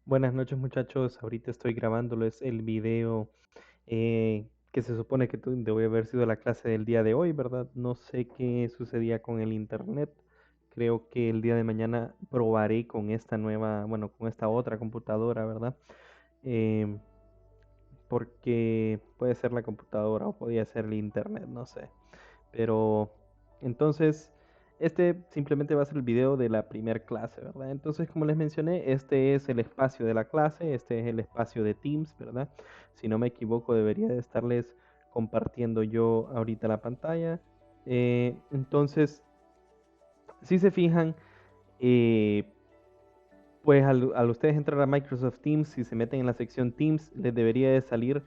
Buenas noches muchachos, ahorita estoy grabándoles el video que se supone que debe haber sido la clase del día de hoy, ¿verdad? No sé qué sucedía con el internet. Creo que el día de mañana probaré con esta nueva, bueno, con esta otra computadora, ¿verdad? Em, Porque puede ser la computadora o podría ser el internet, no sé. Pero entonces, este simplemente va a ser el video de la primera clase, ¿verdad? Entonces, como les mencioné, este es el espacio de la clase, este es el espacio de Teams, ¿verdad? Si no me equivoco, debería de estarles compartiendo yo ahorita la pantalla. Entonces, si se fijan, eh, pues al ustedes entrar a Microsoft Teams, si se meten en la sección Teams, les debería de salir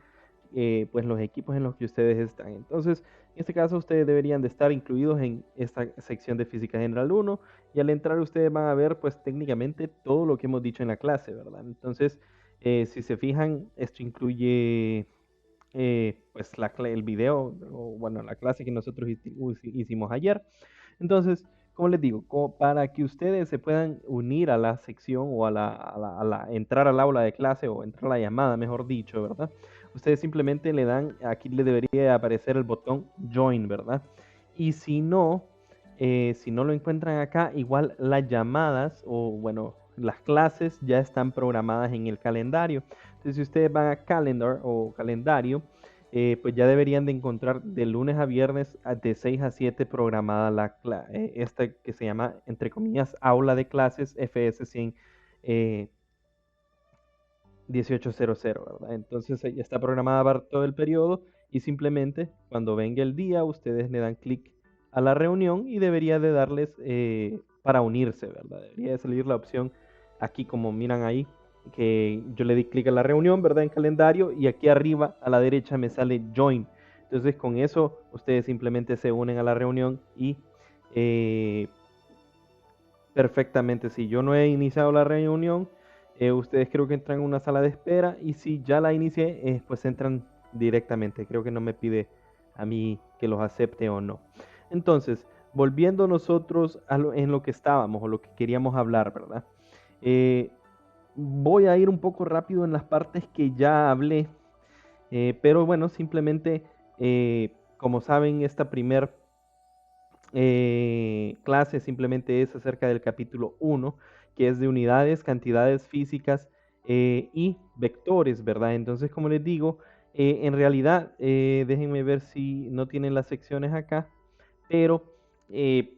pues los equipos en los que ustedes están. Entonces, en este caso, ustedes deberían de estar incluidos en esta sección de Física General 1 y al entrar ustedes van a ver pues técnicamente todo lo que hemos dicho en la clase, ¿verdad? Entonces, si se fijan, esto incluye pues el video, o bueno, la clase que nosotros hicimos ayer. Entonces, como les digo, para que ustedes se puedan unir a la sección o entrar al aula de clase o entrar a la llamada, mejor dicho, ¿verdad? Ustedes simplemente le dan, aquí le debería aparecer el botón Join, ¿verdad? Y si no lo encuentran acá, igual las llamadas o bueno, las clases ya están programadas en el calendario. Entonces, si ustedes van a Calendar o calendario, pues ya deberían de encontrar de lunes a viernes de 6 a 7 programada esta que se llama, entre comillas, aula de clases FS 100 1800, ¿verdad? Entonces ya está programada para todo el periodo y simplemente cuando venga el día ustedes le dan clic a la reunión y debería de darles para unirse, ¿verdad? Debería de salir la opción aquí como miran ahí, que yo le di clic a la reunión, ¿verdad? En calendario y aquí arriba a la derecha me sale join. Entonces con eso ustedes simplemente se unen a la reunión y eh, perfectamente, si yo no he iniciado la reunión, ustedes creo que entran en una sala de espera y si ya la inicié, pues entran directamente. Creo que no me pide a mí que los acepte o no. Entonces, volviendo nosotros en lo que estábamos o lo que queríamos hablar, ¿verdad? Eh, Voy a ir un poco rápido en las partes que ya hablé, pero bueno, simplemente, como saben, esta primer clase simplemente es acerca del capítulo 1, que es de unidades, cantidades físicas y vectores, ¿verdad? Entonces, como les digo, en realidad, déjenme ver si no tienen las secciones acá, pero eh,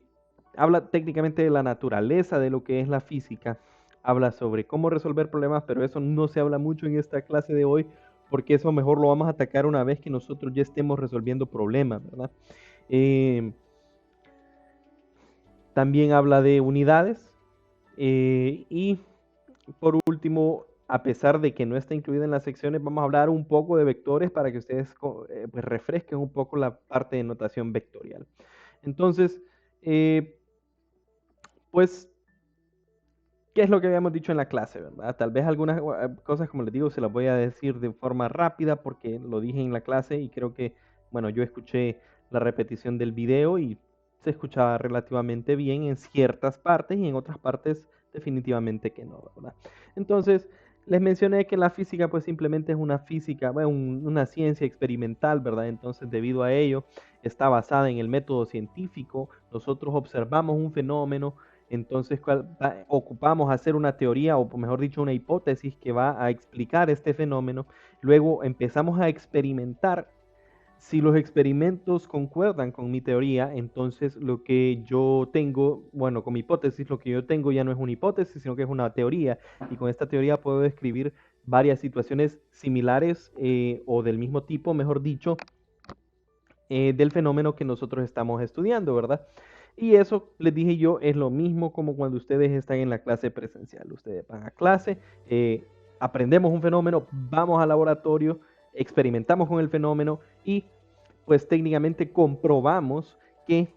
habla técnicamente de la naturaleza de lo que es la física, habla sobre cómo resolver problemas, pero eso no se habla mucho en esta clase de hoy, porque eso mejor lo vamos a atacar una vez que nosotros ya estemos resolviendo problemas, ¿verdad? Eh, También habla de unidades. Y por último, a pesar de que no está incluida en las secciones, vamos a hablar un poco de vectores para que ustedes pues refresquen un poco la parte de notación vectorial. Entonces, pues, ¿qué es lo que habíamos dicho en la clase, verdad? Tal vez algunas cosas, como les digo, se las voy a decir de forma rápida porque lo dije en la clase y creo que, bueno, yo escuché la repetición del video y se escuchaba relativamente bien en ciertas partes y en otras partes definitivamente que no, ¿verdad? Entonces, les mencioné que la física pues simplemente es una física, bueno, una ciencia experimental, ¿verdad? Entonces, debido a ello, está basada en el método científico. Nosotros observamos un fenómeno, entonces ocupamos hacer una teoría, o mejor dicho, una hipótesis que va a explicar este fenómeno. Luego empezamos a experimentar. Si los experimentos concuerdan con mi teoría, entonces lo que yo tengo, bueno, con mi hipótesis, lo que yo tengo ya no es una hipótesis, sino que es una teoría. Y con esta teoría puedo describir varias situaciones similares o del mismo tipo, mejor dicho, del fenómeno que nosotros estamos estudiando, ¿verdad? Y eso, les dije yo, es lo mismo como cuando ustedes están en la clase presencial. Ustedes van a clase, aprendemos un fenómeno, vamos al laboratorio, experimentamos con el fenómeno y pues técnicamente comprobamos que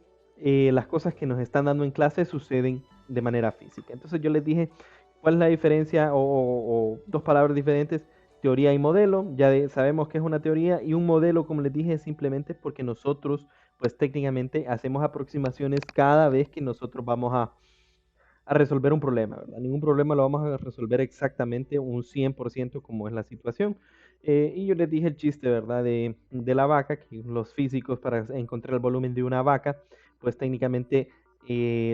las cosas que nos están dando en clase suceden de manera física. Entonces yo les dije, ¿cuál es la diferencia o dos palabras diferentes? Teoría y modelo. Ya sabemos que es una teoría y un modelo, como les dije, es simplemente porque nosotros, pues técnicamente hacemos aproximaciones cada vez que nosotros vamos a resolver un problema, ¿verdad? Ningún problema lo vamos a resolver exactamente un 100% como es la situación. Y yo les dije el chiste, ¿verdad? De la vaca, que los físicos para encontrar el volumen de una vaca, pues técnicamente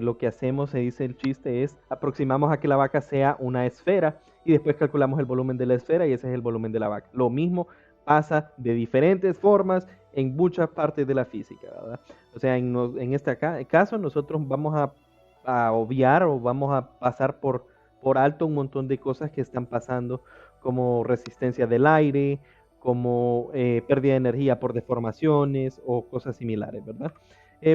lo que hacemos, se dice el chiste, es aproximamos a que la vaca sea una esfera y después calculamos el volumen de la esfera y ese es el volumen de la vaca. Lo mismo pasa de diferentes formas en muchas partes de la física, ¿verdad? O sea, en este caso nosotros vamos a obviar o vamos a pasar por alto un montón de cosas que están pasando, como resistencia del aire, como pérdida de energía por deformaciones o cosas similares, ¿verdad?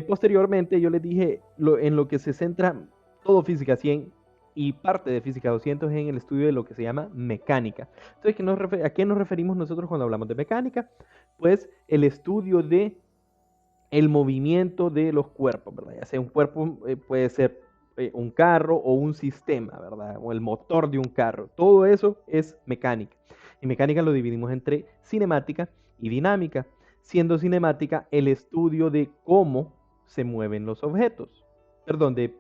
Posteriormente yo les dije en lo que se centra todo física 100 y parte de física 200 en el estudio de lo que se llama mecánica. Entonces, ¿a qué nos referimos nosotros cuando hablamos de mecánica? Pues el estudio de el movimiento de los cuerpos, ¿verdad? Ya sea un cuerpo, puede ser un carro o un sistema, ¿verdad? O el motor de un carro. Todo eso es mecánica. Y mecánica lo dividimos entre cinemática y dinámica, siendo cinemática el estudio de cómo se mueven los objetos. Perdón, de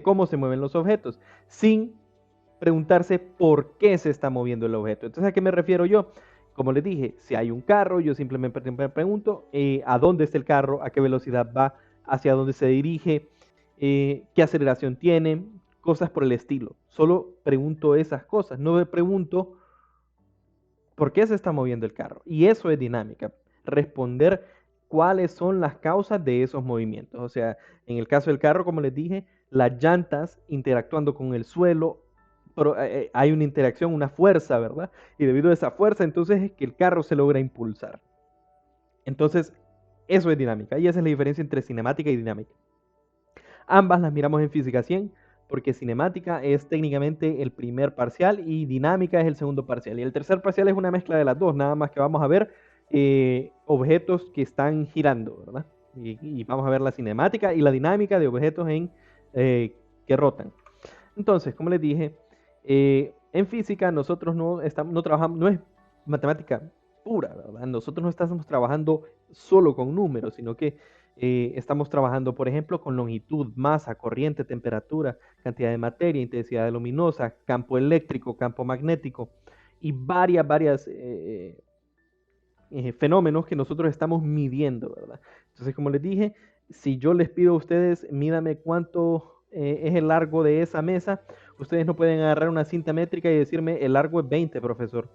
cómo se mueven los objetos, sin preguntarse por qué se está moviendo el objeto. Entonces, ¿a qué me refiero yo? Como les dije, si hay un carro, yo simplemente me pregunto a dónde está el carro, a qué velocidad va, hacia dónde se dirige, qué aceleración tiene, cosas por el estilo. Solo pregunto esas cosas, no me pregunto por qué se está moviendo el carro. Y eso es dinámica, responder cuáles son las causas de esos movimientos. O sea, en el caso del carro, como les dije, las llantas interactuando con el suelo, hay una interacción, una fuerza, ¿verdad? Y debido a esa fuerza, entonces es que el carro se logra impulsar. Entonces, eso es dinámica. Y esa es la diferencia entre cinemática y dinámica. Ambas las miramos en física 100, porque cinemática es técnicamente el primer parcial y dinámica es el segundo parcial. Y el tercer parcial es una mezcla de las dos, nada más que vamos a ver objetos que están girando, ¿verdad? Y vamos a ver la cinemática y la dinámica de objetos que rotan. Entonces, como les dije, en física nosotros no trabajamos, no es matemática pura, ¿verdad? Nosotros no estamos trabajando solo con números, sino que estamos trabajando, por ejemplo, con longitud, masa, corriente, temperatura, cantidad de materia, intensidad luminosa, campo eléctrico, campo magnético y varias fenómenos que nosotros estamos midiendo, ¿verdad? Entonces, como les dije, si yo les pido a ustedes, mídame cuánto es el largo de esa mesa, ustedes no pueden agarrar una cinta métrica y decirme el largo es 20, profesor.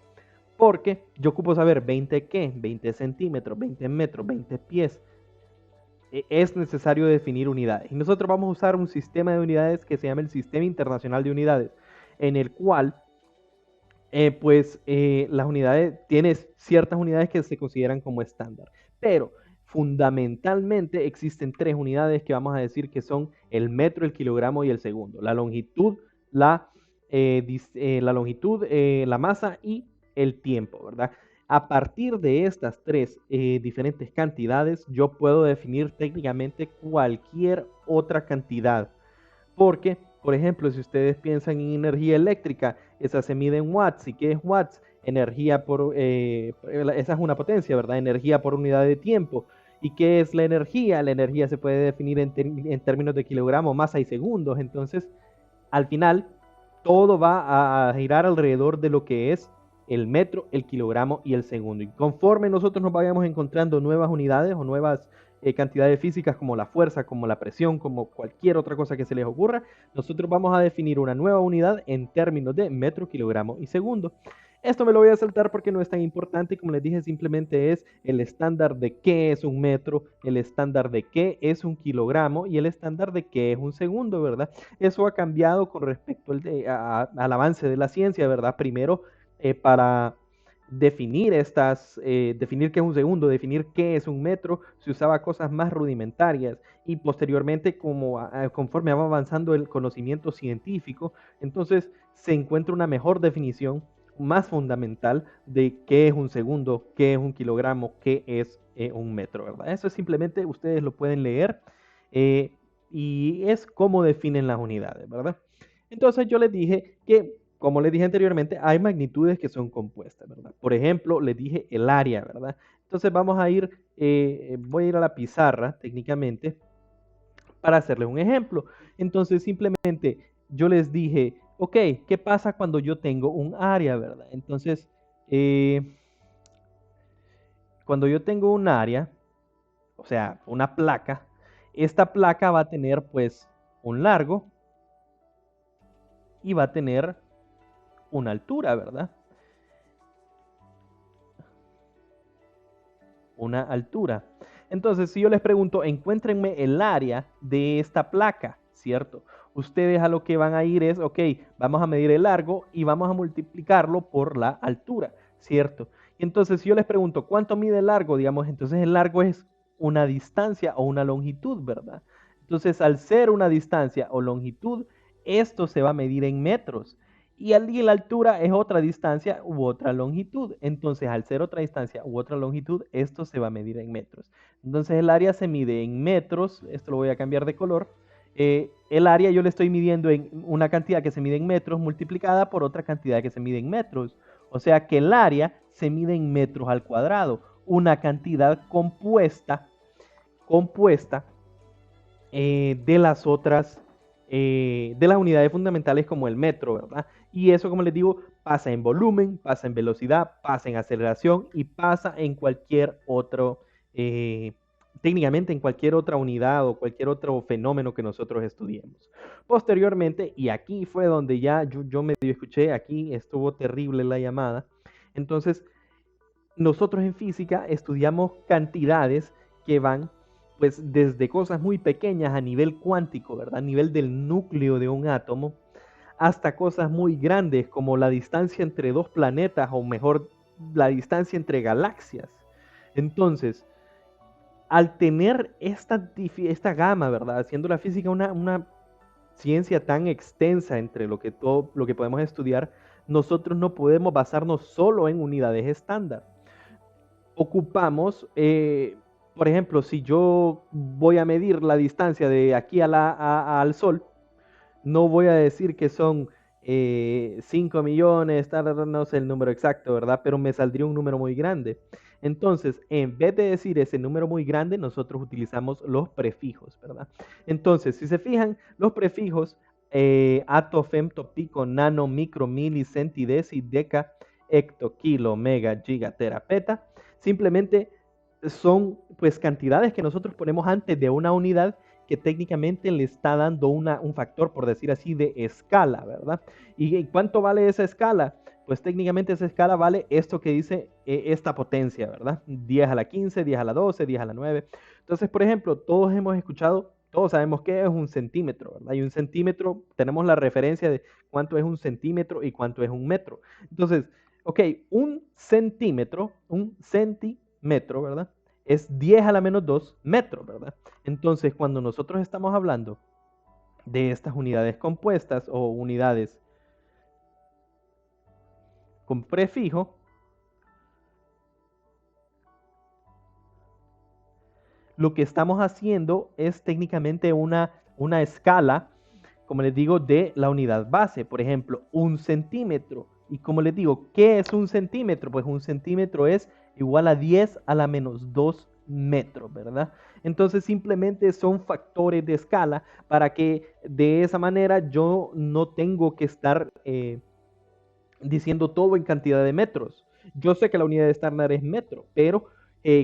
Porque yo ocupo saber 20 qué, 20 centímetros, 20 metros, 20 pies. Es necesario definir unidades. Y nosotros vamos a usar un sistema de unidades que se llama el Sistema Internacional de Unidades, en el cual las unidades, tienes ciertas unidades que se consideran como estándar, pero fundamentalmente existen tres unidades que vamos a decir que son el metro, el kilogramo y el segundo. La longitud, la masa y el tiempo, ¿verdad? A partir de estas tres diferentes cantidades, yo puedo definir técnicamente cualquier otra cantidad. Porque, por ejemplo, si ustedes piensan en energía eléctrica, esa se mide en watts. ¿Y qué es watts? Energía esa es una potencia, ¿verdad? Energía por unidad de tiempo. ¿Y qué es la energía? La energía se puede definir en términos de kilogramo, masa y segundos. Entonces, al final, todo va a girar alrededor de lo que es el metro, el kilogramo y el segundo. Y conforme nosotros nos vayamos encontrando nuevas unidades o nuevas cantidades físicas como la fuerza, como la presión, como cualquier otra cosa que se les ocurra, nosotros vamos a definir una nueva unidad en términos de metro, kilogramo y segundo. Esto me lo voy a saltar porque no es tan importante, como les dije, simplemente es el estándar de qué es un metro, el estándar de qué es un kilogramo y el estándar de qué es un segundo, ¿verdad? Eso ha cambiado con respecto al avance de la ciencia, ¿verdad? Primero, para definir definir qué es un segundo, definir qué es un metro, se usaba cosas más rudimentarias y posteriormente, conforme va avanzando el conocimiento científico, entonces se encuentra una mejor definición más fundamental de qué es un segundo, qué es un kilogramo, qué es un metro, ¿verdad? Eso simplemente ustedes lo pueden leer eh, y es cómo definen las unidades, ¿verdad? Entonces yo les dije que, como les dije anteriormente, hay magnitudes que son compuestas, ¿verdad? Por ejemplo, les dije el área, ¿verdad? Entonces voy a ir a la pizarra técnicamente para hacerles un ejemplo. Entonces simplemente yo les dije, ok, ¿qué pasa cuando yo tengo un área, verdad? Entonces, cuando yo tengo un área, o sea, una placa, esta placa va a tener pues un largo y va a tener una altura, ¿verdad? Una altura. Entonces, si yo les pregunto, encuéntrenme el área de esta placa, ¿cierto? Ustedes a lo que van a ir es, ok, vamos a medir el largo y vamos a multiplicarlo por la altura, ¿cierto? Y entonces, si yo les pregunto, ¿cuánto mide el largo? Digamos, entonces el largo es una distancia o una longitud, ¿verdad? Entonces, al ser una distancia o longitud, esto se va a medir en metros. Y la altura es otra distancia u otra longitud. Entonces, al ser otra distancia u otra longitud, esto se va a medir en metros. Entonces, el área se mide en metros. Esto lo voy a cambiar de color. El área yo le estoy midiendo en una cantidad que se mide en metros multiplicada por otra cantidad que se mide en metros. O sea que el área se mide en metros al cuadrado. Una cantidad compuesta de las otras, de las unidades fundamentales como el metro, ¿verdad? Y eso, como les digo, pasa en volumen, pasa en velocidad, pasa en aceleración y pasa en cualquier otro, técnicamente en cualquier otra unidad o cualquier otro fenómeno que nosotros estudiemos. Posteriormente, y aquí fue donde ya yo medio escuché, aquí estuvo terrible la llamada, entonces nosotros en física estudiamos cantidades que van pues desde cosas muy pequeñas a nivel cuántico, ¿verdad? A nivel del núcleo de un átomo, hasta cosas muy grandes como la distancia entre dos planetas o mejor, la distancia entre galaxias. Entonces, al tener esta gama, ¿verdad? Haciendo la física una ciencia tan extensa entre todo lo que podemos estudiar, nosotros no podemos basarnos solo en unidades estándar. Ocupamos, por ejemplo, si yo voy a medir la distancia de aquí al Sol, no voy a decir que son 5 millones, no sé el número exacto, ¿verdad? Pero me saldría un número muy grande. Entonces, en vez de decir ese número muy grande, nosotros utilizamos los prefijos, ¿verdad? Entonces, si se fijan, los prefijos ato, femto, pico, nano, micro, mili, centi, deci, deca, hecto, kilo, mega, giga, tera, peta, simplemente son pues cantidades que nosotros ponemos antes de una unidad que técnicamente le está dando un factor, por decir así, de escala, ¿verdad? ¿Y cuánto vale esa escala? Pues técnicamente esa escala vale esto que dice esta potencia, ¿verdad? 10 a la 15, 10 a la 12, 10 a la 9. Entonces, por ejemplo, todos hemos escuchado, todos sabemos qué es un centímetro, ¿verdad? Y un centímetro, tenemos la referencia de cuánto es un centímetro y cuánto es un metro. Entonces, ok, un centímetro, ¿verdad? Es 10 a la menos 2 metros, ¿verdad? Entonces, cuando nosotros estamos hablando de estas unidades compuestas o unidades con prefijo, lo que estamos haciendo es técnicamente una escala, como les digo, de la unidad base. Por ejemplo, un centímetro. Y como les digo, ¿qué es un centímetro? Pues un centímetro es igual a 10 a la menos 2 metros, ¿verdad? Entonces simplemente son factores de escala para que de esa manera yo no tengo que estar diciendo todo en cantidad de metros. Yo sé que la unidad estándar es metro, pero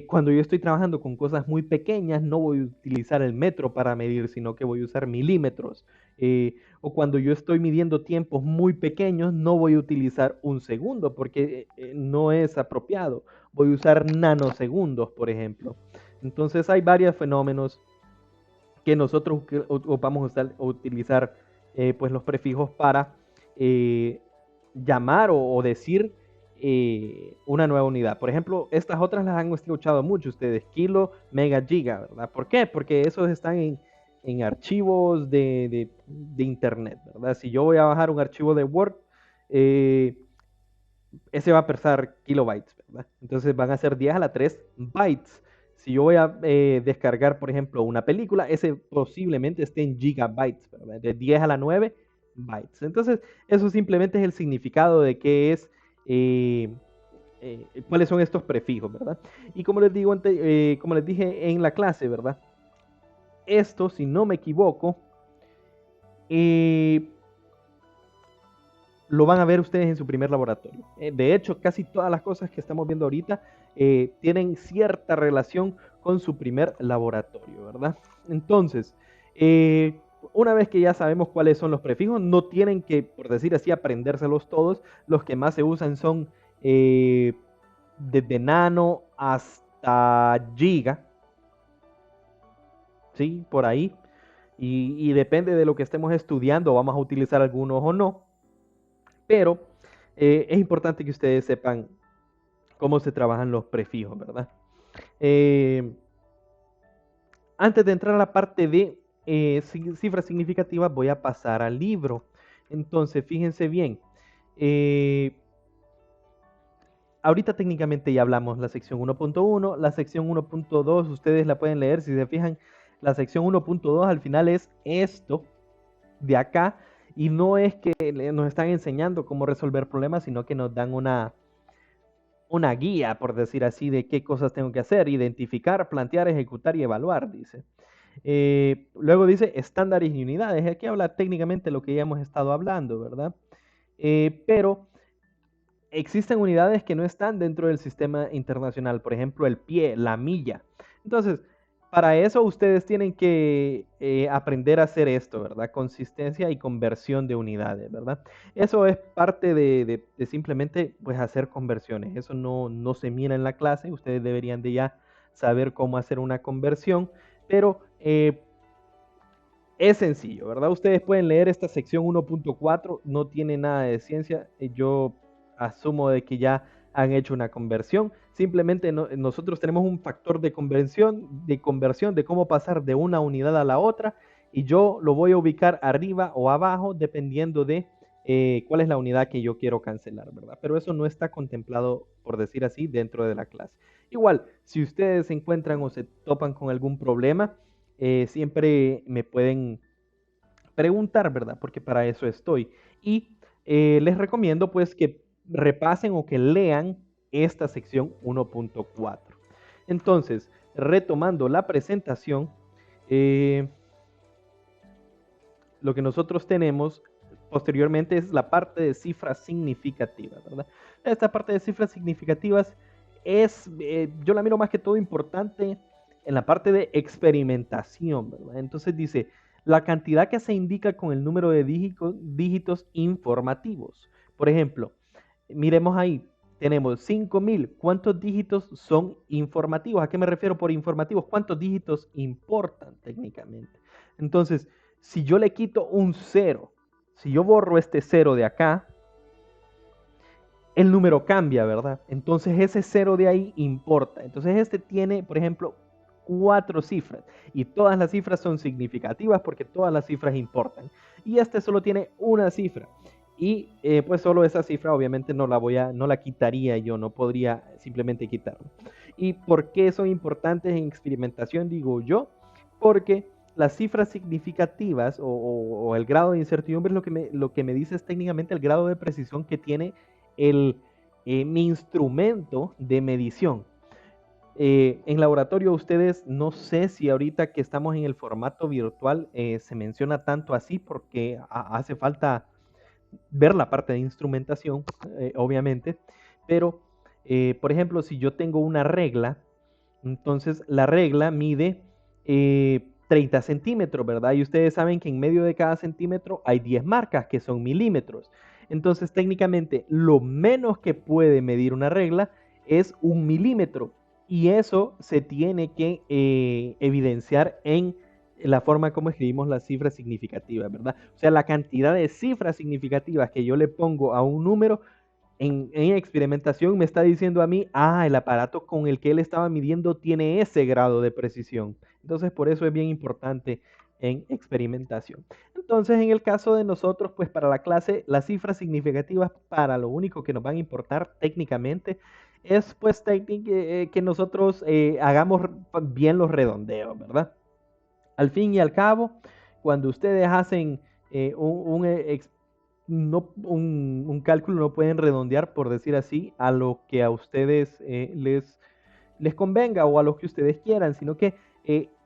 cuando yo estoy trabajando con cosas muy pequeñas, no voy a utilizar el metro para medir, sino que voy a usar milímetros. O cuando yo estoy midiendo tiempos muy pequeños, no voy a utilizar un segundo porque no es apropiado. Voy a usar nanosegundos, por ejemplo. Entonces hay varios fenómenos que nosotros vamos a utilizar pues los prefijos para llamar o decir una nueva unidad. Por ejemplo, estas otras las han escuchado mucho ustedes, kilo, mega, giga, ¿verdad? ¿Por qué? Porque esos están en archivos de internet, ¿verdad? Si yo voy a bajar un archivo de Word, eh, ese va a pesar kilobytes, ¿verdad? Entonces van a ser 10 a la 3 bytes. Si yo voy a descargar, por ejemplo, una película, ese posiblemente esté en gigabytes, ¿verdad? De 10 a la 9 bytes. Entonces, eso simplemente es el significado de qué es, cuáles son estos prefijos, ¿verdad? Y como les digo, como les dije en la clase, ¿verdad? esto, si no me equivoco, lo van a ver ustedes en su primer laboratorio. De hecho, casi todas las cosas que estamos viendo ahorita tienen cierta relación con su primer laboratorio, ¿verdad? Entonces, una vez que ya sabemos cuáles son los prefijos, no tienen que, por decir así, aprendérselos todos. Los que más se usan son desde nano hasta giga, ¿sí? Por ahí. Y depende de lo que estemos estudiando, vamos a utilizar algunos o no. Pero es importante que ustedes sepan cómo se trabajan los prefijos, ¿verdad? Antes de entrar a la parte de cifras significativas, voy a pasar al libro. Entonces, fíjense bien. Ahorita técnicamente ya hablamos la sección 1.1, la sección 1.2, ustedes la pueden leer. Si se fijan, la sección 1.2 al final es esto de acá. Y no es que nos están enseñando cómo resolver problemas, sino que nos dan una guía, por decir así, de qué cosas tengo que hacer: identificar, plantear, ejecutar y evaluar, dice. Luego dice estándares y unidades. Aquí habla técnicamente lo que ya hemos estado hablando, ¿verdad? Pero existen unidades que no están dentro del sistema internacional, por ejemplo, el pie, la milla. Entonces, para eso ustedes tienen que aprender a hacer esto, ¿verdad? Consistencia y conversión de unidades, ¿verdad? Eso es parte de simplemente pues, hacer conversiones. Eso no se mira en la clase. Ustedes deberían de ya saber cómo hacer una conversión, pero es sencillo, ¿verdad? Ustedes pueden leer esta sección 1.4, no tiene nada de ciencia. Yo asumo de que ya han hecho una conversión. Simplemente nosotros tenemos un factor de conversión de cómo pasar de una unidad a la otra, y yo lo voy a ubicar arriba o abajo dependiendo de cuál es la unidad que yo quiero cancelar, ¿verdad? Pero eso no está contemplado, por decir así, dentro de la clase. Igual, si ustedes se encuentran o se topan con algún problema, siempre me pueden preguntar, ¿verdad? Porque para eso estoy. Y les recomiendo pues que repasen o que lean esta sección 1.4. Entonces, retomando la presentación, lo que nosotros tenemos posteriormente es la parte de cifras significativas, ¿verdad? Esta parte de cifras significativas es, yo la miro más que todo importante en la parte de experimentación, ¿verdad? Entonces dice, la cantidad que se indica con el número de dígitos informativos. Por ejemplo, miremos ahí, tenemos 5000. ¿Cuántos dígitos son informativos? ¿A qué me refiero por informativos? ¿Cuántos dígitos importan técnicamente? Entonces, si yo le quito un 0, si yo borro este 0 de acá, el número cambia, ¿verdad? Entonces ese 0 de ahí importa. Entonces este tiene, por ejemplo, 4 cifras, y todas las cifras son significativas porque todas las cifras importan. Y este solo tiene una cifra. Y pues solo esa cifra obviamente no la quitaría yo, no podría simplemente quitarla. ¿Y por qué son importantes en experimentación? Digo yo, porque las cifras significativas o el grado de incertidumbre es lo que me dice es técnicamente el grado de precisión que tiene mi instrumento de medición. En laboratorio ustedes, no sé si ahorita que estamos en el formato virtual se menciona tanto así, porque hace falta ver la parte de instrumentación, obviamente, pero por ejemplo, si yo tengo una regla, entonces la regla mide 30 centímetros, ¿verdad? Y ustedes saben que en medio de cada centímetro hay 10 marcas, que son milímetros. Entonces, técnicamente, lo menos que puede medir una regla es 1 milímetro. Y eso se tiene que evidenciar en la forma como escribimos las cifras significativas, ¿verdad? O sea, la cantidad de cifras significativas que yo le pongo a un número en experimentación me está diciendo a mí, el aparato con el que él estaba midiendo tiene ese grado de precisión. Entonces, por eso es bien importante en experimentación. Entonces, en el caso de nosotros, pues para la clase, las cifras significativas para lo único que nos van a importar técnicamente es pues que nosotros hagamos bien los redondeos, ¿verdad? Al fin y al cabo, cuando ustedes hacen un cálculo, no pueden redondear, por decir así, a lo que a ustedes les convenga o a lo que ustedes quieran, sino que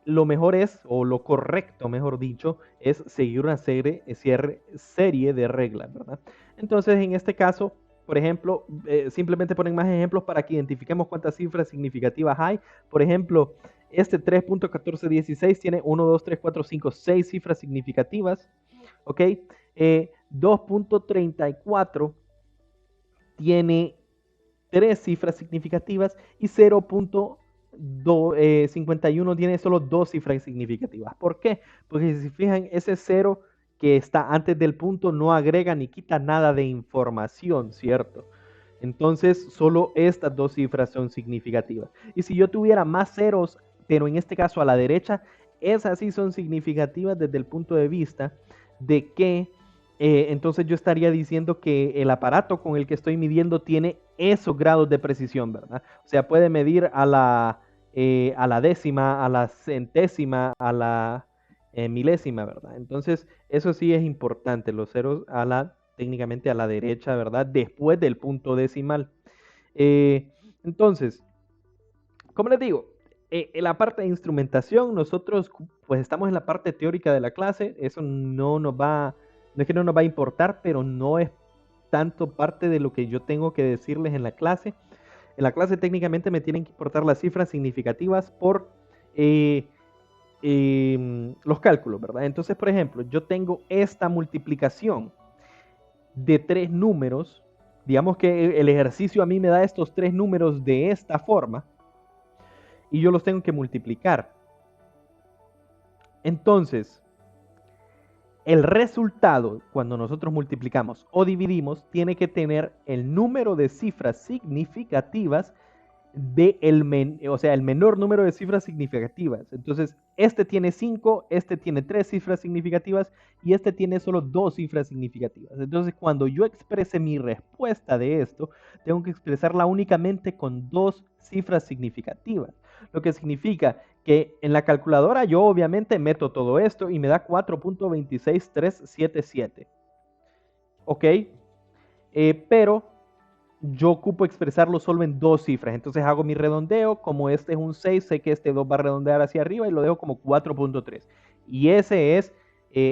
lo mejor es, o lo correcto, mejor dicho, es seguir una serie de reglas, ¿verdad? Entonces, en este caso, por ejemplo, simplemente ponen más ejemplos para que identifiquemos cuántas cifras significativas hay. Por ejemplo, este 3.1416 tiene 1, 2, 3, 4, 5, 6 cifras significativas, ¿ok? 2.34 tiene 3 cifras significativas y 0.51 tiene solo 2 cifras significativas. ¿Por qué? Porque si se fijan, ese 0 que está antes del punto no agrega ni quita nada de información, ¿cierto? Entonces, solo estas dos cifras son significativas. Y si yo tuviera más ceros, pero en este caso a la derecha, esas sí son significativas desde el punto de vista de que entonces yo estaría diciendo que el aparato con el que estoy midiendo tiene esos grados de precisión, ¿verdad? O sea, puede medir a la décima, a la centésima, a la milésima, ¿verdad? Entonces, eso sí es importante, los ceros técnicamente a la derecha, ¿verdad? Después del punto decimal. Entonces, como les digo, en la parte de instrumentación, nosotros pues estamos en la parte teórica de la clase, eso no es que no nos va a importar, pero no es tanto parte de lo que yo tengo que decirles en la clase. En la clase técnicamente me tienen que importar las cifras significativas por eh, los cálculos, ¿verdad? Entonces, por ejemplo, yo tengo esta multiplicación de 3 números, digamos que el ejercicio a mí me da estos 3 números de esta forma, y yo los tengo que multiplicar. Entonces, el resultado, cuando nosotros multiplicamos o dividimos, tiene que tener el número de cifras significativas o sea, el menor número de cifras significativas. Entonces, este tiene 5, este tiene 3 cifras significativas y este tiene solo 2 cifras significativas. Entonces, cuando yo exprese mi respuesta de esto, tengo que expresarla únicamente con 2 cifras significativas. Lo que significa que en la calculadora yo obviamente meto todo esto y me da 4.26377. ¿Ok? Pero yo ocupo expresarlo solo en 2 cifras. Entonces hago mi redondeo. Como este es un 6, sé que este 2 va a redondear hacia arriba y lo dejo como 4.3. Y ese es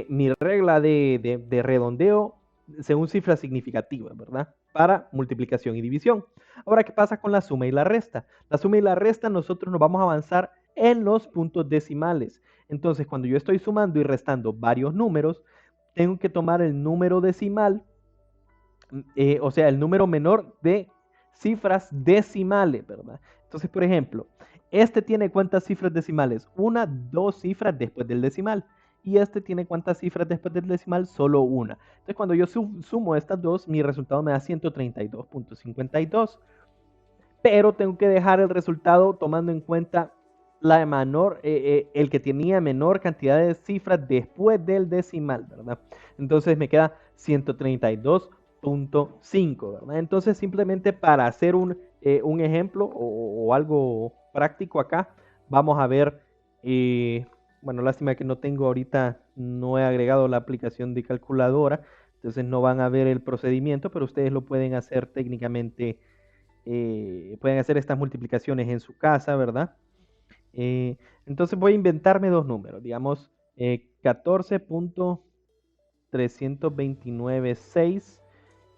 mi regla de redondeo según cifras significativas, ¿verdad? Para multiplicación y división. Ahora, ¿qué pasa con la suma y la resta? La suma y la resta nosotros nos vamos a avanzar en los puntos decimales. Entonces, cuando yo estoy sumando y restando varios números, tengo que tomar el número decimal, o sea, el número menor de cifras decimales, ¿verdad? Entonces, por ejemplo, este tiene cuántas cifras decimales? 1, 2 cifras después del decimal. Y este tiene cuántas cifras después del decimal? Solo una. Entonces, cuando yo sumo estas dos, mi resultado me da 132.52. Pero tengo que dejar el resultado tomando en cuenta el que tenía menor cantidad de cifras después del decimal, ¿verdad? Entonces me queda 132.5, ¿verdad? Entonces simplemente para hacer un ejemplo o algo práctico acá, vamos a ver, bueno, lástima que no tengo ahorita, no he agregado la aplicación de calculadora, entonces no van a ver el procedimiento, pero ustedes lo pueden hacer técnicamente, pueden hacer estas multiplicaciones en su casa, ¿verdad? Entonces voy a inventarme dos números, digamos 14.329.6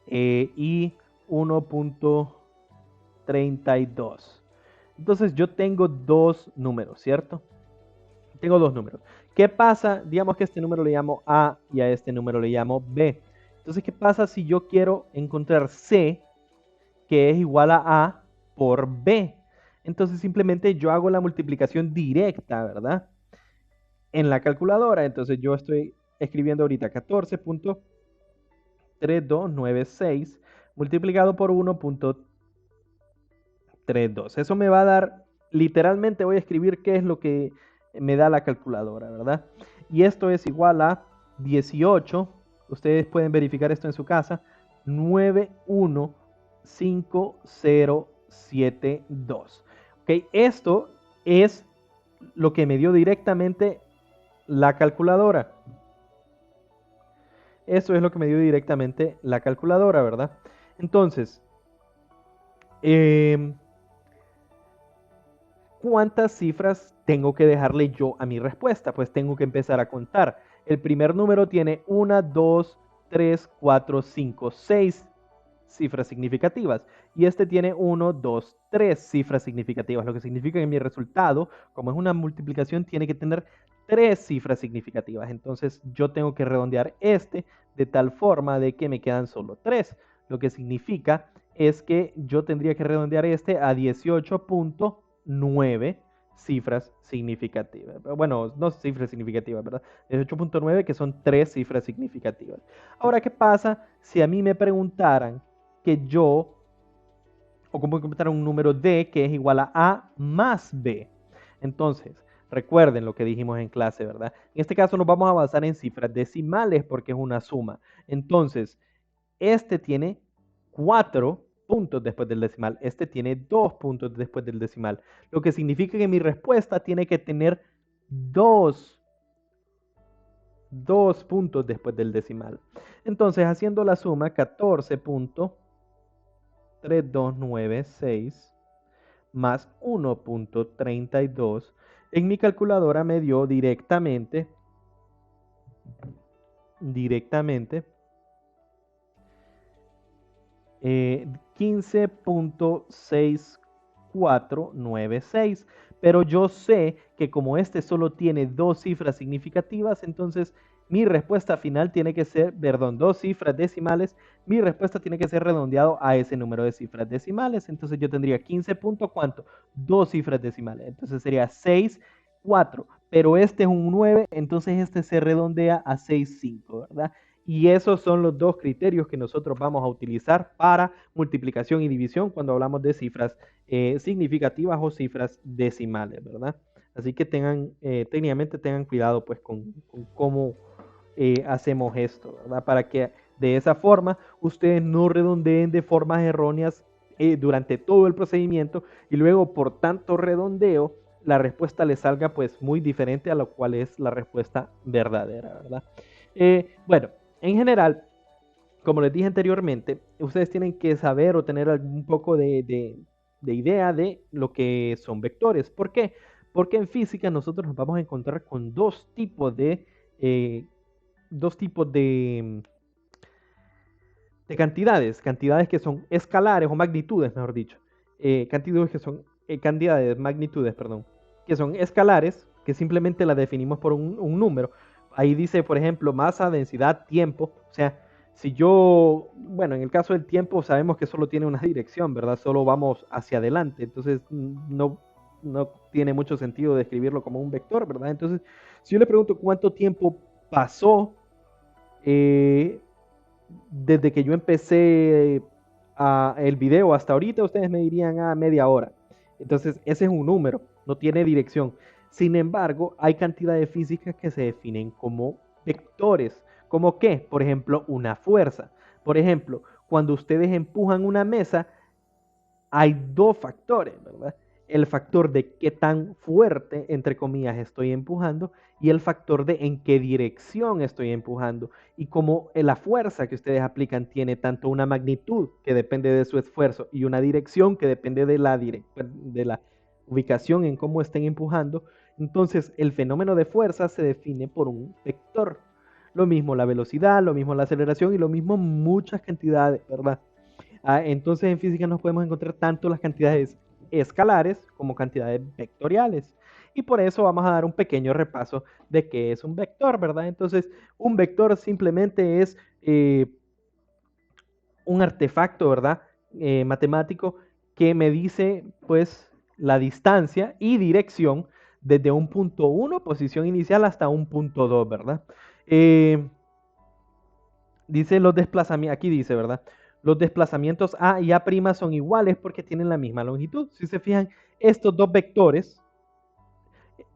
y 1.32. Entonces yo tengo dos números, ¿cierto? Tengo dos números. ¿Qué pasa? Digamos que este número le llamo A y a este número le llamo B. Entonces, ¿qué pasa si yo quiero encontrar C, que es igual a A por B? Entonces simplemente yo hago la multiplicación directa, ¿verdad? En la calculadora. Entonces yo estoy escribiendo ahorita 14.3296 multiplicado por 1.32. Eso me va a dar, literalmente voy a escribir qué es lo que me da la calculadora, ¿verdad? Y esto es igual a 18. Ustedes pueden verificar esto en su casa. 915072. Ok, esto es lo que me dio directamente la calculadora. Eso es lo que me dio directamente la calculadora, ¿verdad? Entonces, ¿cuántas cifras tengo que dejarle yo a mi respuesta? Pues tengo que empezar a contar. El primer número tiene 1, 2, 3, 4, 5, 6 cifras significativas. Y este tiene 1, 2, 3 cifras significativas, lo que significa que mi resultado, como es una multiplicación, tiene que tener 3 cifras significativas. Entonces yo tengo que redondear este de tal forma de que me quedan solo 3, lo que significa es que yo tendría que redondear este a 18.9 cifras significativas. Bueno, no cifras significativas, ¿verdad? 18.9 que son 3 cifras significativas. Ahora, ¿qué pasa si a mí me preguntaran que yo, o cómo encontrar un número D que es igual a más B? Entonces, recuerden lo que dijimos en clase, ¿verdad? En este caso nos vamos a basar en cifras decimales porque es una suma. Entonces, este tiene 4 puntos después del decimal, este tiene 2 puntos después del decimal, lo que significa que mi respuesta tiene que tener 2 puntos después del decimal. Entonces, haciendo la suma, 14.3296 más 1.32, en mi calculadora me dio directamente 15.6496. Pero yo sé que como este solo tiene 2 cifras significativas, entonces mi respuesta final tiene que ser, perdón, 2 cifras decimales, mi respuesta tiene que ser redondeado a ese número de cifras decimales. Entonces yo tendría 15 punto cuánto, 2 cifras decimales. Entonces sería 6, 4. Pero este es un 9, entonces este se redondea a 6,5, ¿verdad? Y esos son los dos criterios que nosotros vamos a utilizar para multiplicación y división cuando hablamos de cifras significativas o cifras decimales, ¿verdad? Así que técnicamente tengan cuidado pues con cómo hacemos esto, ¿verdad? Para que de esa forma ustedes no redondeen de formas erróneas durante todo el procedimiento y luego por tanto redondeo la respuesta les salga pues muy diferente a lo cual es la respuesta verdadera, ¿verdad? Bueno, en general, como les dije anteriormente, ustedes tienen que saber o tener un poco de idea de lo que son vectores. ¿Por qué? Porque en física nosotros nos vamos a encontrar con eh, dos tipos de cantidades que son escalares o magnitudes, mejor dicho. Cantidades, magnitudes, perdón, que son escalares, que simplemente las definimos por un número. Ahí dice, por ejemplo, masa, densidad, tiempo. O sea, si yo, bueno, en el caso del tiempo sabemos que solo tiene una dirección, ¿verdad? Solo vamos hacia adelante. Entonces, no tiene mucho sentido describirlo como un vector, ¿verdad? Entonces, si yo le pregunto cuánto tiempo pasó eh, desde que yo empecé el video hasta ahorita, ustedes me dirían media hora. Entonces, ese es un número, no tiene dirección. Sin embargo, hay cantidades físicas que se definen como vectores. ¿Como qué? Por ejemplo, una fuerza. Por ejemplo, cuando ustedes empujan una mesa, hay dos factores, ¿verdad? El factor de qué tan fuerte, entre comillas, estoy empujando y el factor de en qué dirección estoy empujando. Y como la fuerza que ustedes aplican tiene tanto una magnitud que depende de su esfuerzo y una dirección que depende de la ubicación en cómo estén empujando, entonces el fenómeno de fuerza se define por un vector. Lo mismo la velocidad, lo mismo la aceleración y lo mismo muchas cantidades, ¿verdad? Entonces en física nos podemos encontrar tanto las cantidades escalares como cantidades vectoriales. Y por eso vamos a dar un pequeño repaso de qué es un vector, ¿verdad? Entonces, un vector simplemente es un artefacto, ¿verdad? Matemático que me dice, pues, la distancia y dirección desde un punto 1, posición inicial, hasta un punto 2, ¿verdad? Dice los desplazamientos, aquí dice, ¿verdad? Los desplazamientos A y A' son iguales porque tienen la misma longitud. Si se fijan, estos dos vectores,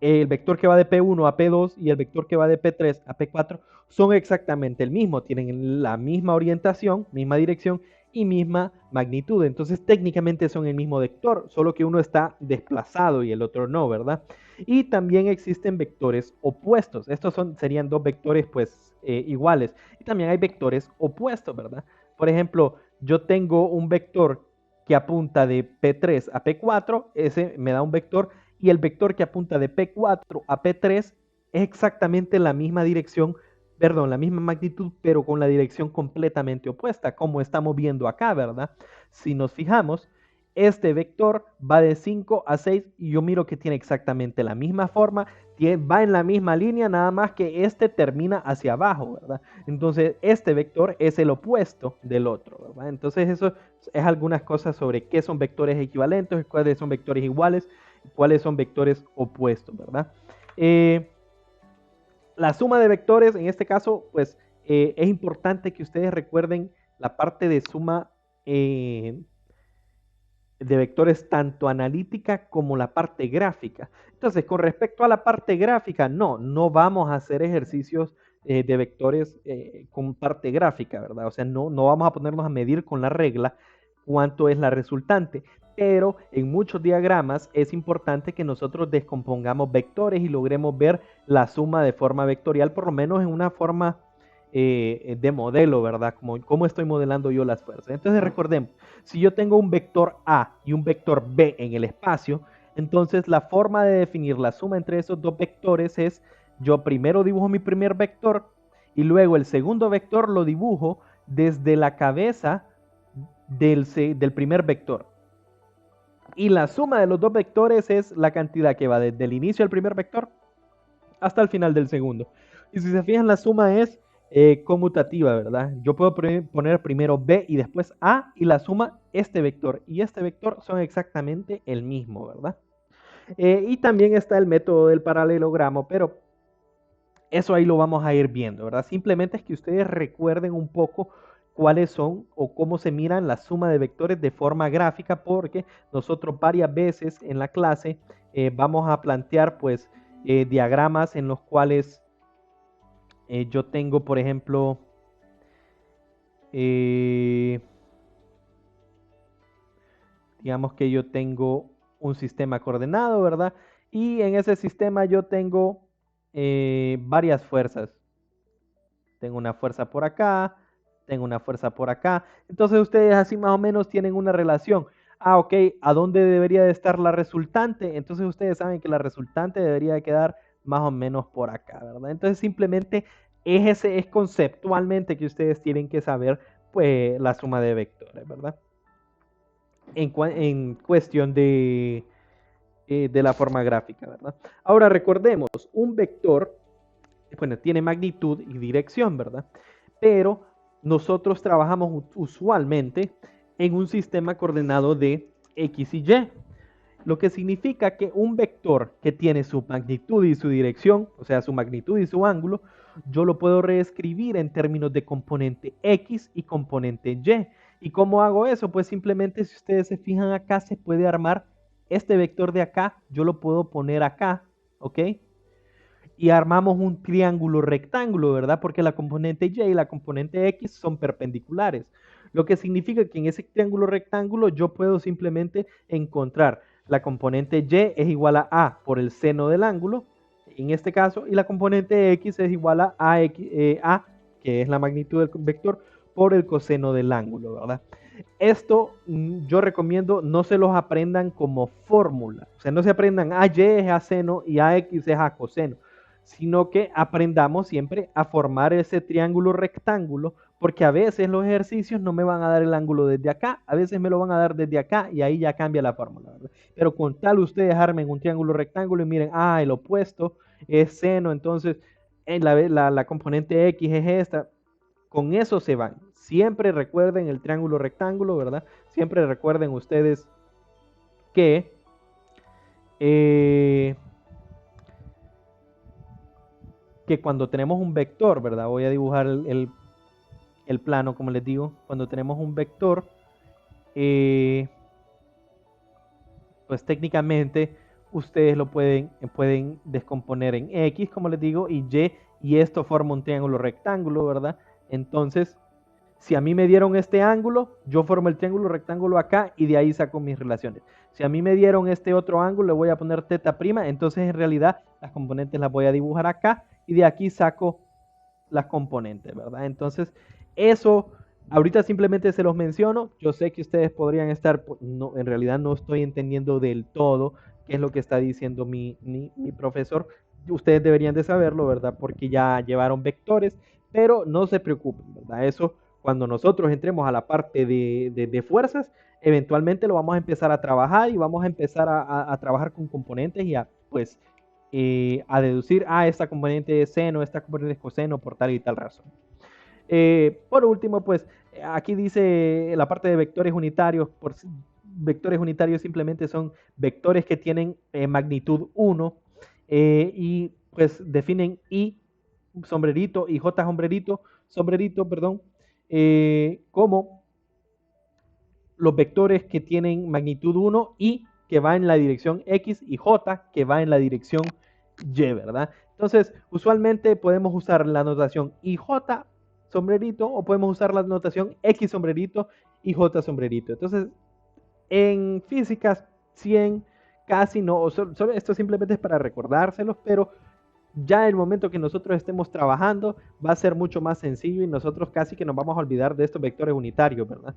el vector que va de P1 a P2 y el vector que va de P3 a P4, son exactamente el mismo. Tienen la misma orientación, misma dirección y misma magnitud. Entonces, técnicamente son el mismo vector, solo que uno está desplazado y el otro no, ¿verdad? Y también existen vectores opuestos. Serían dos vectores, pues, iguales. Y también hay vectores opuestos, ¿verdad? Por ejemplo, yo tengo un vector que apunta de P3 a P4, ese me da un vector y el vector que apunta de P4 a P3 es exactamente la misma dirección, perdón, la misma magnitud, pero con la dirección completamente opuesta, como estamos viendo acá, ¿verdad? Si nos fijamos, este vector va de 5 a 6 y yo miro que tiene exactamente la misma forma, va en la misma línea, nada más que este termina hacia abajo, ¿verdad? Entonces, este vector es el opuesto del otro, ¿verdad? Entonces, eso es algunas cosas sobre qué son vectores equivalentes, cuáles son vectores iguales, cuáles son vectores opuestos, ¿verdad? La suma de vectores, en este caso, pues es importante que ustedes recuerden la parte de suma de vectores tanto analítica como la parte gráfica. Entonces, con respecto a la parte gráfica, no vamos a hacer ejercicios de vectores con parte gráfica, ¿verdad? O sea, no vamos a ponernos a medir con la regla cuánto es la resultante, pero en muchos diagramas es importante que nosotros descompongamos vectores y logremos ver la suma de forma vectorial, por lo menos en una forma de modelo, ¿verdad? Como estoy modelando yo las fuerzas. Entonces recordemos, si yo tengo un vector A y un vector B en el espacio, entonces la forma de definir la suma entre esos dos vectores es, yo primero dibujo mi primer vector y luego el segundo vector lo dibujo desde la cabeza del primer vector. Y la suma de los dos vectores es la cantidad que va desde el inicio del primer vector hasta el final del segundo. Y si se fijan, la suma es conmutativa, ¿verdad? Yo puedo poner primero B y después A y la suma este vector y este vector son exactamente el mismo, ¿verdad? Y también está el método del paralelogramo, pero eso ahí lo vamos a ir viendo, ¿verdad? Simplemente es que ustedes recuerden un poco cuáles son o cómo se miran la suma de vectores de forma gráfica, porque nosotros varias veces en la clase vamos a plantear pues diagramas en los cuales yo tengo, por ejemplo, digamos que yo tengo un sistema coordenado, ¿verdad? Y en ese sistema yo tengo varias fuerzas. Tengo una fuerza por acá, tengo una fuerza por acá. Entonces ustedes así más o menos tienen una relación. Ah, ok, ¿a dónde debería de estar la resultante? Entonces ustedes saben que la resultante debería de quedar más o menos por acá, ¿verdad? Entonces simplemente es conceptualmente que ustedes tienen que saber pues la suma de vectores, ¿verdad? En cuestión de la forma gráfica, ¿verdad? Ahora recordemos, un vector, bueno, tiene magnitud y dirección, ¿verdad? Pero nosotros trabajamos usualmente en un sistema coordenado de X y Y, lo que significa que un vector que tiene su magnitud y su dirección, o sea, su magnitud y su ángulo, yo lo puedo reescribir en términos de componente X y componente Y. ¿Y cómo hago eso? Pues simplemente si ustedes se fijan acá, se puede armar este vector de acá, yo lo puedo poner acá, ¿ok? Y armamos un triángulo rectángulo, ¿verdad? Porque la componente Y y la componente X son perpendiculares. Lo que significa que en ese triángulo rectángulo yo puedo simplemente encontrar la componente Y es igual a por el seno del ángulo, en este caso, y la componente X es igual a A, que es la magnitud del vector, por el coseno del ángulo, ¿verdad? Esto yo recomiendo no se los aprendan como fórmula, o sea, no se aprendan A Y es a seno y AX es a coseno, sino que aprendamos siempre a formar ese triángulo rectángulo, porque a veces los ejercicios no me van a dar el ángulo desde acá, a veces me lo van a dar desde acá y ahí ya cambia la fórmula, ¿verdad? Pero con tal ustedes armen un triángulo rectángulo y miren, el opuesto es seno, entonces la componente X es esta, con eso se van. Siempre recuerden el triángulo rectángulo, ¿verdad? Siempre recuerden ustedes que eh, que cuando tenemos un vector, ¿verdad? Voy a dibujar el plano, como les digo. Cuando tenemos un vector, pues técnicamente ustedes lo pueden descomponer en X, como les digo, y esto forma un triángulo rectángulo, ¿verdad? Entonces, si a mí me dieron este ángulo, yo formo el triángulo rectángulo acá y de ahí saco mis relaciones. Si a mí me dieron este otro ángulo, le voy a poner teta prima, entonces en realidad las componentes las voy a dibujar acá y de aquí saco las componentes, ¿verdad? Entonces, eso ahorita simplemente se los menciono. Yo sé que ustedes podrían estar, no, en realidad no estoy entendiendo del todo qué es lo que está diciendo mi profesor. Ustedes deberían de saberlo, ¿verdad? Porque ya llevaron vectores, pero no se preocupen, ¿verdad? Eso cuando nosotros entremos a la parte de fuerzas, eventualmente lo vamos a empezar a trabajar y vamos a empezar a trabajar con componentes y a, pues, a deducir, esta componente es seno, esta componente es coseno, por tal y tal razón. Por último, pues aquí dice la parte de vectores unitarios. Vectores unitarios simplemente son vectores que tienen magnitud 1 y pues definen I sombrerito y J sombrerito, perdón, como los vectores que tienen magnitud 1 y que va en la dirección X y J que va en la dirección Y, ¿verdad? Entonces, usualmente podemos usar la notación IJ sombrerito o podemos usar la notación X sombrerito y J sombrerito. Entonces, en físicas 100 casi no, solo esto simplemente es para recordárselos, pero ya el momento que nosotros estemos trabajando va a ser mucho más sencillo y nosotros casi que nos vamos a olvidar de estos vectores unitarios, ¿verdad?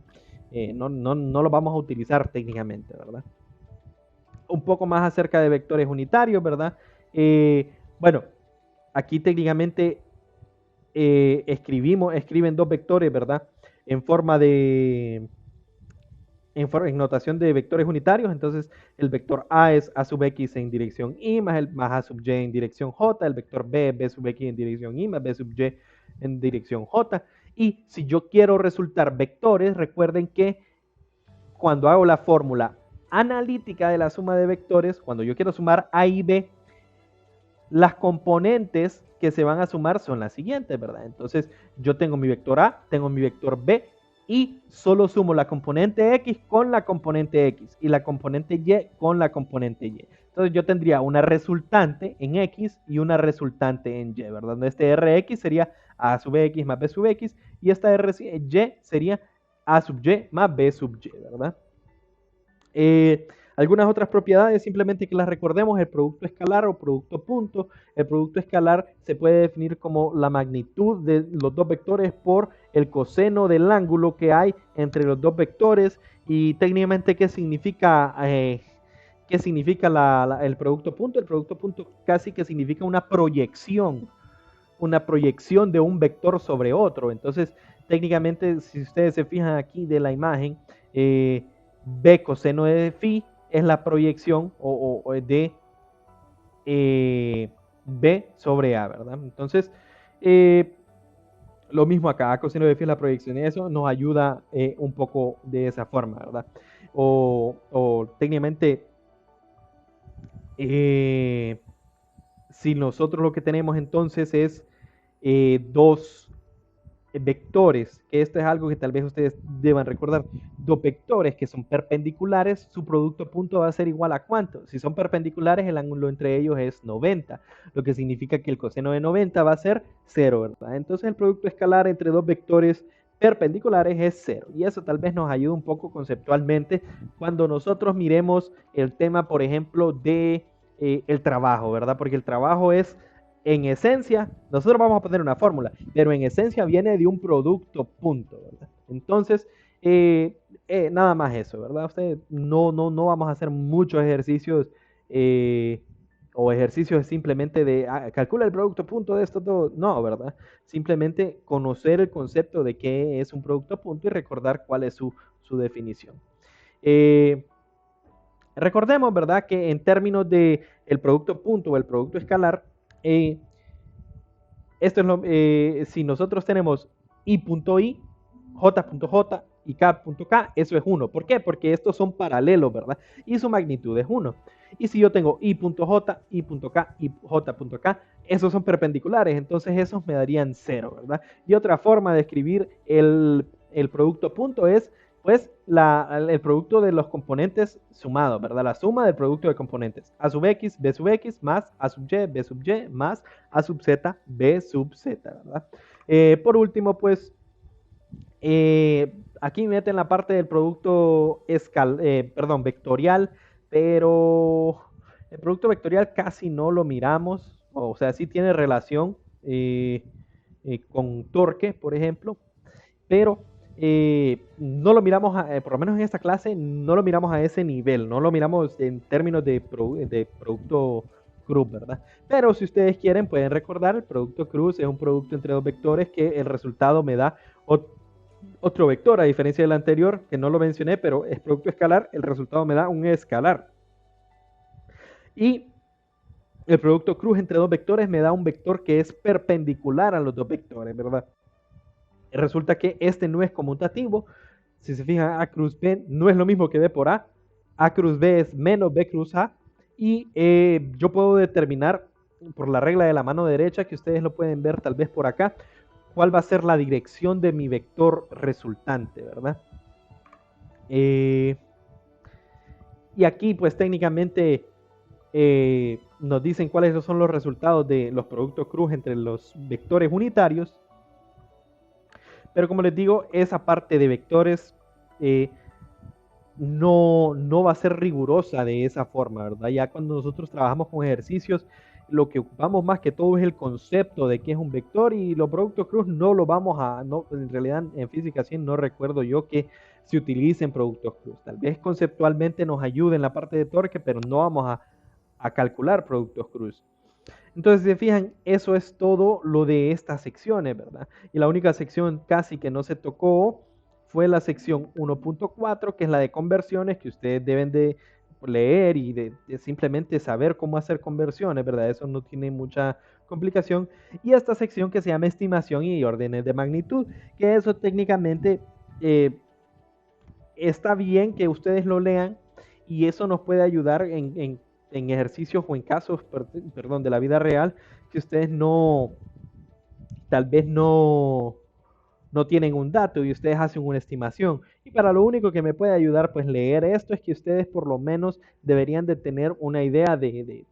No los vamos a utilizar técnicamente, ¿verdad? Un poco más acerca de vectores unitarios, ¿verdad? Bueno, aquí técnicamente escriben dos vectores, ¿verdad? En forma de, en notación de vectores unitarios. Entonces, el vector A es A sub X en dirección Y más A sub Y en dirección J. El vector B es B sub X en dirección Y más B sub Y en dirección J. Y si yo quiero resultar vectores, recuerden que cuando hago la fórmula analítica de la suma de vectores, cuando yo quiero sumar A y B, las componentes que se van a sumar son las siguientes, ¿verdad? Entonces, yo tengo mi vector A, tengo mi vector B y solo sumo la componente X con la componente X y la componente Y con la componente Y. Entonces, yo tendría una resultante en X y una resultante en Y, ¿verdad? Este Rx sería A sub X más B sub X y esta Ry sería A sub Y más B sub Y, ¿verdad? Algunas otras propiedades, simplemente que las recordemos, el producto escalar o producto punto. El producto escalar se puede definir como la magnitud de los dos vectores por el coseno del ángulo que hay entre los dos vectores. Y técnicamente, ¿qué significa, el producto punto? El producto punto casi que significa una proyección de un vector sobre otro. Entonces, técnicamente, si ustedes se fijan aquí de la imagen, B coseno de phi es la proyección de B sobre A, ¿verdad? Entonces, lo mismo acá, A coseno de phi es la proyección y eso nos ayuda un poco de esa forma, ¿verdad? O técnicamente, si nosotros lo que tenemos entonces es dos vectores, que esto es algo que tal vez ustedes deban recordar, dos vectores que son perpendiculares, su producto punto va a ser igual a ¿cuánto? Si son perpendiculares, el ángulo entre ellos es 90, lo que significa que el coseno de 90 va a ser 0, ¿verdad? Entonces el producto escalar entre dos vectores perpendiculares es 0, y eso tal vez nos ayude un poco conceptualmente cuando nosotros miremos el tema, por ejemplo, de el trabajo, ¿verdad? Porque el trabajo es, en esencia, nosotros vamos a poner una fórmula, pero en esencia viene de un producto punto, ¿verdad? Entonces, nada más eso, ¿verdad? Ustedes no vamos a hacer muchos ejercicios o ejercicios simplemente de calcula el producto punto de esto todo. No, ¿verdad? Simplemente conocer el concepto de qué es un producto punto y recordar cuál es su definición. Recordemos, ¿verdad? Que en términos de el producto punto o el producto escalar, esto es si nosotros tenemos i.i, j.j y k.k, eso es 1. ¿Por qué? Porque estos son paralelos, ¿verdad? Y su magnitud es 1. Y si yo tengo i.j, i.k y j.k, esos son perpendiculares, entonces esos me darían 0, ¿verdad? Y otra forma de escribir el producto punto es pues el producto de los componentes sumados, ¿verdad? La suma del producto de componentes. A sub x, b sub x, más a sub y, b sub y, más a sub z, b sub z, ¿verdad? Por último, pues, aquí meten la parte del producto vectorial, pero el producto vectorial casi no lo miramos, o sea, sí tiene relación con torque, por ejemplo, pero no lo miramos, por lo menos en esta clase, no lo miramos a ese nivel, no lo miramos en términos de producto cruz, ¿verdad? Pero si ustedes quieren, pueden recordar, el producto cruz es un producto entre dos vectores que el resultado me da otro vector, a diferencia del anterior, que no lo mencioné, pero es producto escalar, el resultado me da un escalar. Y el producto cruz entre dos vectores me da un vector que es perpendicular a los dos vectores, ¿verdad? Resulta que este no es conmutativo. Si se fijan, A cruz B no es lo mismo que B por A. A cruz B es menos B cruz A. Y yo puedo determinar por la regla de la mano derecha, que ustedes lo pueden ver tal vez por acá, cuál va a ser la dirección de mi vector resultante, ¿verdad? Y aquí pues técnicamente nos dicen cuáles son los resultados de los productos cruz entre los vectores unitarios. Pero como les digo, esa parte de vectores no va a ser rigurosa de esa forma, ¿verdad? Ya cuando nosotros trabajamos con ejercicios, lo que ocupamos más que todo es el concepto de qué es un vector, y los productos cruz no lo vamos a, no, en realidad en física 100 no recuerdo yo que se utilicen productos cruz. Tal vez conceptualmente nos ayude en la parte de torque, pero no vamos a calcular productos cruz. Entonces, si se fijan, eso es todo lo de estas secciones, ¿verdad? Y la única sección casi que no se tocó fue la sección 1.4, que es la de conversiones, que ustedes deben de leer y de simplemente saber cómo hacer conversiones, ¿verdad? Eso no tiene mucha complicación. Y esta sección que se llama estimación y órdenes de magnitud, que eso técnicamente está bien que ustedes lo lean, y eso nos puede ayudar en ejercicios o en casos, perdón, de la vida real, que ustedes tal vez no tienen un dato y ustedes hacen una estimación. Y para lo único que me puede ayudar pues leer esto es que ustedes por lo menos deberían de tener una idea de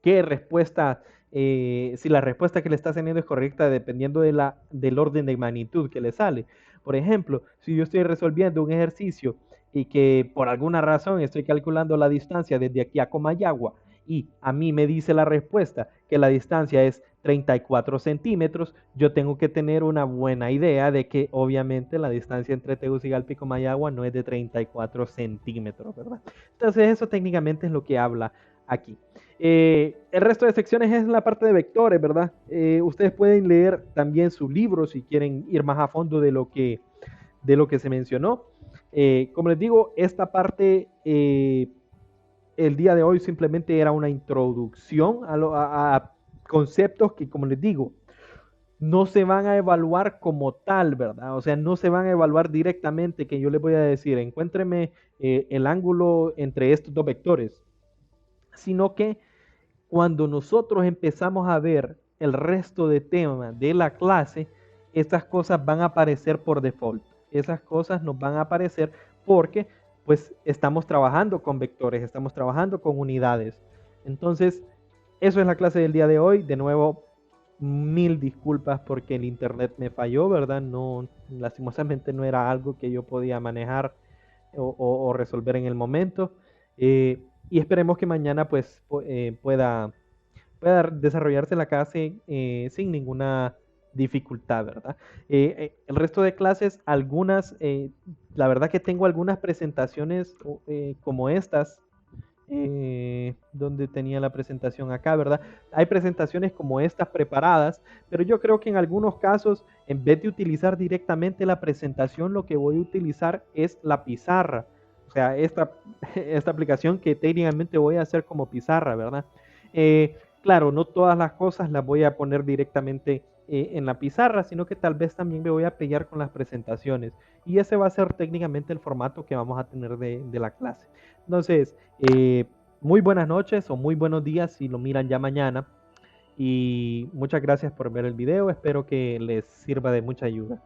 qué respuesta, si la respuesta que le está teniendo es correcta dependiendo del orden de magnitud que le sale. Por ejemplo, si yo estoy resolviendo un ejercicio y que por alguna razón estoy calculando la distancia desde aquí a Comayagua, y a mí me dice la respuesta que la distancia es 34 centímetros, yo tengo que tener una buena idea de que obviamente la distancia entre Tegucigalpa y Comayagua no es de 34 centímetros, ¿verdad? Entonces eso técnicamente es lo que habla aquí. El resto de secciones es la parte de vectores, ¿verdad? Ustedes pueden leer también su libro si quieren ir más a fondo de lo que se mencionó. Como les digo, esta parte el día de hoy simplemente era una introducción a conceptos que, como les digo, no se van a evaluar como tal, ¿verdad? O sea, no se van a evaluar directamente, que yo les voy a decir, encuéntreme el ángulo entre estos dos vectores, sino que cuando nosotros empezamos a ver el resto de temas de la clase, estas cosas van a aparecer por default. Esas cosas nos van a aparecer porque pues estamos trabajando con vectores, estamos trabajando con unidades. Entonces, eso es la clase del día de hoy. De nuevo, mil disculpas porque el internet me falló, ¿verdad? No, lastimosamente no era algo que yo podía manejar o resolver en el momento. Y esperemos que mañana pues pueda desarrollarse la clase sin ninguna dificultad, ¿verdad? El resto de clases, algunas, la verdad que tengo algunas presentaciones como estas, donde tenía la presentación acá, ¿verdad? Hay presentaciones como estas preparadas, pero yo creo que en algunos casos, en vez de utilizar directamente la presentación, lo que voy a utilizar es la pizarra. O sea, esta aplicación que técnicamente voy a hacer como pizarra, ¿verdad? Claro, no todas las cosas las voy a poner directamente en la pizarra, sino que tal vez también me voy a pegar con las presentaciones. Y ese va a ser técnicamente el formato que vamos a tener de la clase. Entonces, muy buenas noches o muy buenos días si lo miran ya mañana. Y muchas gracias por ver el video. Espero que les sirva de mucha ayuda.